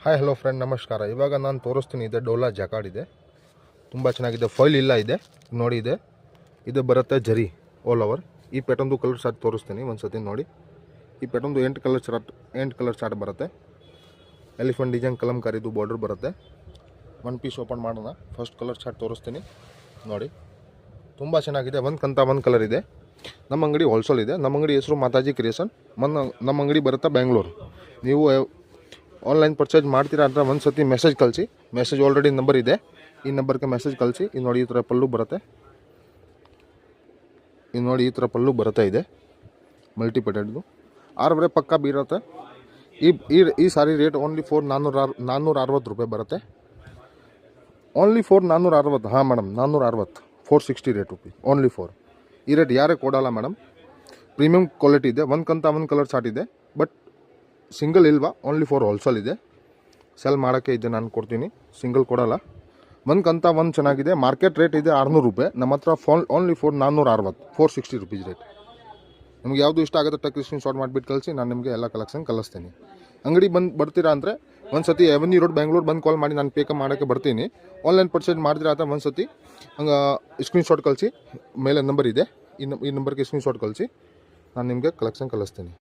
Hi hello friend ನಮಸ್ಕಾರ. ಇವಾಗ ನಾನು ತೋರಿಸ್ತೀನಿ. ಇದೆ ಡೋಲಾ ಜಾಕಾರ್ಡ್ ಇದೆ, ತುಂಬ ಚೆನ್ನಾಗಿದೆ. ಫಾಯಿಲ್ ಇಲ್ಲ ಇದೆ ನೋಡಿ. ಇದು ಬರುತ್ತೆ ಜರಿ ಆಲ್ ಓವರ್. ಈ ಪ್ಯಾಟರ್ನ್ದು ಕಲರ್ ಚಾರ್ಟ್ ತೋರಿಸ್ತೀನಿ ಒಂದು ಸತಿ ನೋಡಿ. ಈ ಪ್ಯಾಟರ್ನ್ದು 8 ಕಲರ್ ಚಾರ್ಟ್ ಬರುತ್ತೆ. ಎಲಿಫೆಂಟ್ ಡಿಸೈನ್ ಕಲಂಕಾರಿದು ಬಾರ್ಡರ್ ಬರುತ್ತೆ. ಒನ್ ಪೀಸ್ ಓಪನ್ ಮಾಡೋಣ. ಫಸ್ಟ್ ಕಲರ್ ಚಾರ್ಟ್ ತೋರಿಸ್ತೀನಿ ನೋಡಿ. ತುಂಬ ಚೆನ್ನಾಗಿದೆ. ಒಂದು ಕಲರ್ ಇದೆ. ನಮ್ಮ ಅಂಗಡಿ ಹೋಲ್ಸೇಲ್ ಇದೆ. ನಮ್ಮ ಅಂಗಡಿ ಹೆಸರು ಮಾತಾಜಿ ಕ್ರಿಯೇಷನ್. ನಮ್ಮ ಅಂಗಡಿ ಬರುತ್ತೆ ಬೆಂಗಳೂರು. ನೀವು ಆನ್ಲೈನ್ ಪರ್ಚೇಸ್ ಮಾಡ್ತೀರಾ ಅಂದರೆ ಒಂದು ಸತಿ ಮೆಸೇಜ್ ಕಳಿಸಿ. ಮೆಸೇಜ್ ಆಲ್ರೆಡಿ ನಂಬರ್ ಇದೆ, ಈ ನಂಬರ್ಗೆ ಮೆಸೇಜ್ ಕಳಿಸಿ. ಇದು ನೋಡಿ, ಈ ಥರ ಪಲ್ಲು ಬರುತ್ತೆ. ಇದು ನೋಡಿ, ಈ ಥರ ಪಲ್ಲು ಬರುತ್ತೆ. ಇದೆ ಮಲ್ಟಿಪಟೆಡ್ದು 6 ಪಕ್ಕ ಬೀರುತ್ತೆ. ಈ ಸಾರಿ ರೇಟ್ ಓನ್ಲಿ ಫಾರ್ 460 ರೂಪಾಯಿ ಬರುತ್ತೆ. Only for 460. ಹಾಂ madam, 460, 460 rate rupee only for. ಈ ರೇಟ್ ಯಾರೇ ಕೊಡೋಲ್ಲ ಮೇಡಮ್. ಪ್ರೀಮಿಯಂ ಕ್ವಾಲಿಟಿ ಇದೆ. ಒಂದು ಕಲರ್ ಚಾರ್ಟ್ ಇದೆ, ಬಟ್ ಸಿಂಗಲ್ ಇಲ್ವಾ, ಓನ್ಲಿ ಫಾರ್ ಹೋಲ್ಸೇಲ್ ಇದೆ. ಸೆಲ್ ಮಾಡೋಕ್ಕೆ ಇದೆ, ನಾನು ಕೊಡ್ತೀನಿ. ಸಿಂಗಲ್ ಕೊಡೋಲ್ಲ. ಒಂದು ಚೆನ್ನಾಗಿದೆ. ಮಾರ್ಕೆಟ್ ರೇಟ್ ಇದೆ 600 ರೂಪಾಯಿ. ನಮ್ಮ ಹತ್ರ ಓನ್ಲಿ ಫಾರ್ 460, 460 ರುಪೀಸ್ ರೇಟ್. ನಿಮ್ಗೆ ಯಾವುದು ಇಷ್ಟ ಆಗುತ್ತೆ ಟಕ್ ಸ್ಕ್ರೀನ್ ಶಾಟ್ ಮಾಡಿಬಿಟ್ಟು ಕಳಿಸಿ. ನಾನು ನಿಮಗೆ ಎಲ್ಲ ಕಲೆಕ್ಷನ್ ಕಳಿಸ್ತೀನಿ. ಅಂಗಡಿ ಬರ್ತೀರಾ ಅಂದರೆ ಒಂದು ಸತಿ ಎವನ್ಯೂ ರೋಡ್ ಬೆಂಗಳೂರು ಬಂದು ಕಾಲ್ ಮಾಡಿ, ನಾನು ಪಿಕಪ್ ಮಾಡೋಕ್ಕೆ ಬರ್ತೀನಿ. ಆನ್ಲೈನ್ ಪರ್ಚೇಸ್ ಮಾಡ್ತೀರಾ ಅಂತ ಒಂದು ಸತಿ ಹಂಗೆ ಸ್ಕ್ರೀನ್ ಶಾಟ್ ಕಳಿಸಿ. ಮೇಲೆ ನಂಬರ್ ಇದೆ, ಈ ನಂಬರ್ಗೆ ಸ್ಕ್ರೀನ್ ಶಾಟ್ ಕಳಿಸಿ. ನಾನು ನಿಮಗೆ ಕಲೆಕ್ಷನ್ ಕಳಿಸ್ತೀನಿ.